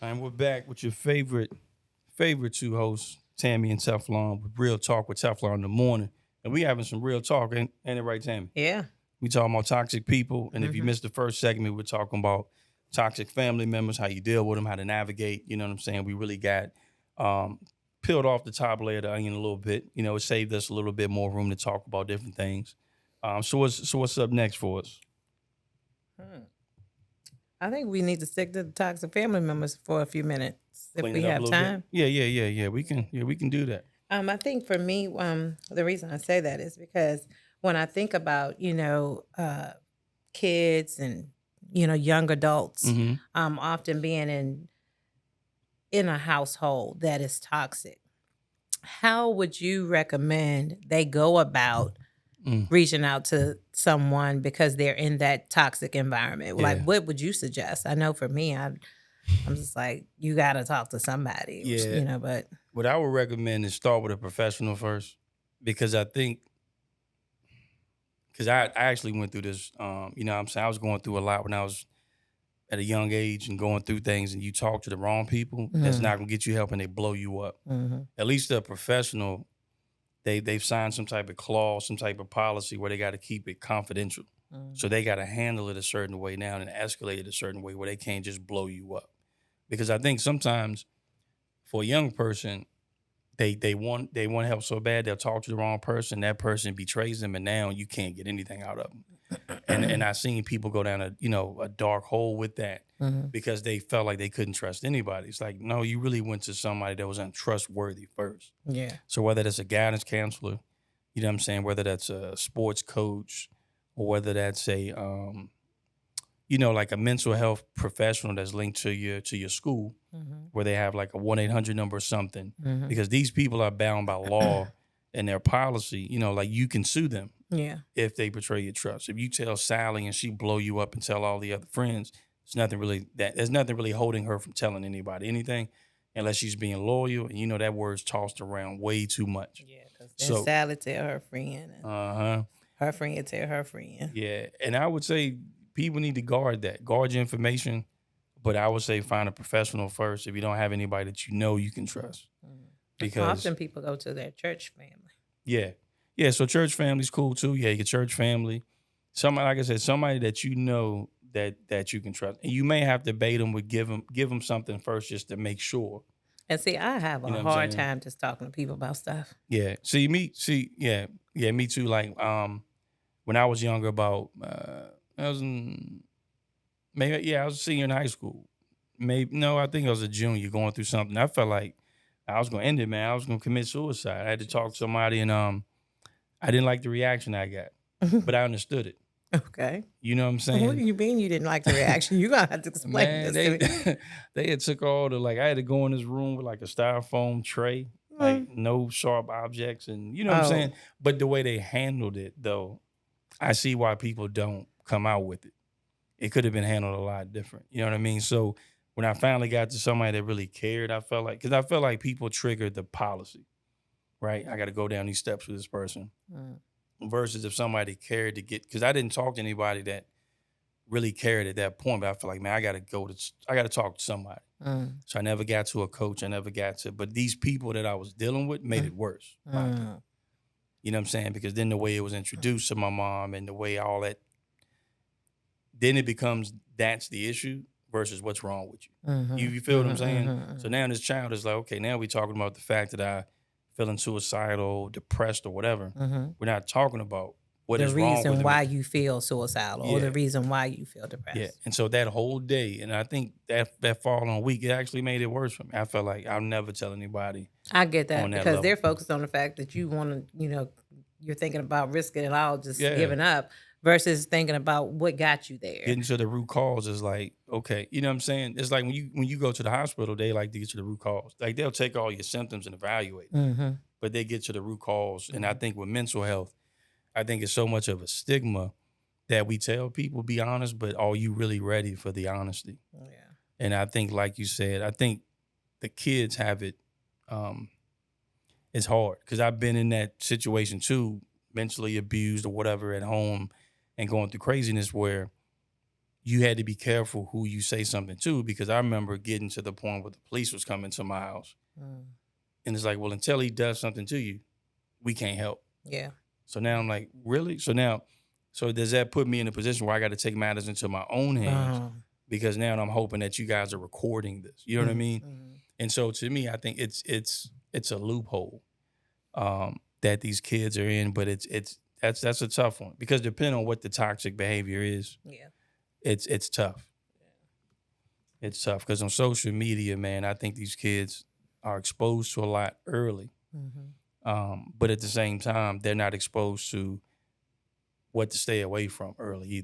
And we're back with your favorite two hosts, Tammy and Teflon, with Real Talk with Teflon in the morning. And we having some real talk, ain't it right, Tammy? Yeah. We talking about toxic people. And if you Mhm. missed the first segment, we're talking about toxic family members, how you deal with them, how to navigate. You know what I'm saying? We really got um, peeled off the top layer of the onion a little bit. You know, it saved us a little bit more room to talk about different things. So what's up next for us? Hmm. I think we need to stick to the toxic family members for a few minutes if Clean we it up a have little bit. time. Yeah. We can do that. I think for me, the reason I say that is because when I think about, kids and, young adults, Mm-hmm. often being in a household that is toxic, how would you recommend they go about Mm, reaching out to someone because they're in that toxic environment? Like, yeah. what would you suggest? I know for me, I'm just like, you got to talk to somebody, Yeah. but What I would recommend is start with a professional first, because I think, because I actually went through this. You know what I'm saying? I was going through a lot when I was at a young age and going through things, and you talk to the wrong people, that's mm, not going to get you help and they blow you up. mhm, At least a professional, they've signed some type of clause, some type of policy where they got to keep it confidential. mm, So they got to handle it a certain way now and escalate it a certain way where they can't just blow you up. Because I think sometimes for a young person, they want help so bad they'll talk to the wrong person. That person betrays them, and now you can't get anything out of them. And I've seen people go down a dark hole with that mhm, because they felt like they couldn't trust anybody. It's like, no, you really went to somebody that was untrustworthy first. yeah, So whether that's a guidance counselor, you know what I'm saying, whether that's a sports coach, or whether that's like a mental health professional that's linked to your school, mhm, where they have like a 1-800 number or something, mhm, because these people are bound by law and their policy. Like you can sue them yeah, if they betray your trust. If you tell Sally and she blow you up and tell all the other friends, there's nothing really holding her from telling anybody anything, unless she's being loyal. And that word's tossed around way too much. yeah. Because then So, Sally tell her friend, and uh-huh. her friend tell her friend. Yeah. And I would say people need to guard your information. But I would say find a professional first if you don't have anybody that you can trust. Mm. Because Often people go to their church family. yeah. Yeah, so church family's cool too. Yeah, your church family. Somebody, like I said, somebody that you know that you can trust. And you may have to bait them with give them something first just to make sure. And see, I have You a know what I'm hard saying? time just talking to people about stuff. Yeah. Yeah, me too. Like when I was younger, about I was in maybe I was a senior in high school. Maybe no, I think I was a junior going through something. I felt like I was gonna end it, man. I was gonna commit suicide. I had to talk to somebody, and I didn't like the reaction I got, but I understood it. Okay. You know what I'm What do saying? you mean you didn't like the reaction? You're gonna have to explain Man, this to they me. they had took all the, like, I had to go in this room with like a styrofoam tray, like Mm. no sharp objects, and you know what I'm saying? Oh, But the way they handled it though, I see why people don't come out with it. It could have been handled a lot different. You know what I mean? So when I finally got to somebody that really cared, because I felt like people triggered the policy, right? I got to go down these steps with this person. mm, Versus if somebody cared because I didn't talk to anybody that really cared at that point, but I feel like, man, I got to talk to somebody. mm, So I never got to a coach. But these people that I was dealing with made mm, it worse, in my opinion. mm. You know what I'm saying? Because then the way it was introduced to my mom and the way all that, then it becomes that's the issue versus what's wrong with you. You, Mhm, you feel what I'm mhm, saying? mhm, So mhm. now this child is like, okay, now we're talking about the fact that I feeling suicidal, depressed, or whatever. Mhm. We're not talking about what The is wrong with reason me. why you feel suicidal or Yeah, the reason why you feel yeah. depressed. And so that whole day, and I think that following week, it actually made it worse for me. I felt like I'll never tell anybody I get on that that because they're level. focused on the fact that you want to, you're thinking about risking it all, just Yeah. giving up versus thinking about what got you there. Getting to the root cause is like, okay, you know what I'm saying? It's like when you go to the hospital, they like to get to the root cause. Like they'll take all your symptoms and evaluate it, Mm-hmm. but they get to the root cause. And I Mm-hmm. think with mental health, I think it's so much of a stigma that we tell people be honest, but are you really ready for the honesty? Yeah. And I think, like you said, I think the kids have it. Um, it's hard because I've been in that situation too, mentally abused or whatever at home, and going through craziness where you had to be careful who you say something to, because I remember getting to the point where the police was coming to my house, Mm. and it's like, well, until he does something to you, we can't help. Yeah. So now I'm like, really? So does that put me in a position where I got to take matters into my own hands? Uh-huh. Because now I'm hoping that you guys are recording this. You know what I mean? Mhm. And so to me, I think it's a loophole that these kids are in, but that's a tough one, because depending on what the toxic behavior is, Yeah. it's tough. It's tough because on social media, man, I think these kids are exposed to a lot early, Mhm. but at the same time, they're not exposed to what to stay away from early either.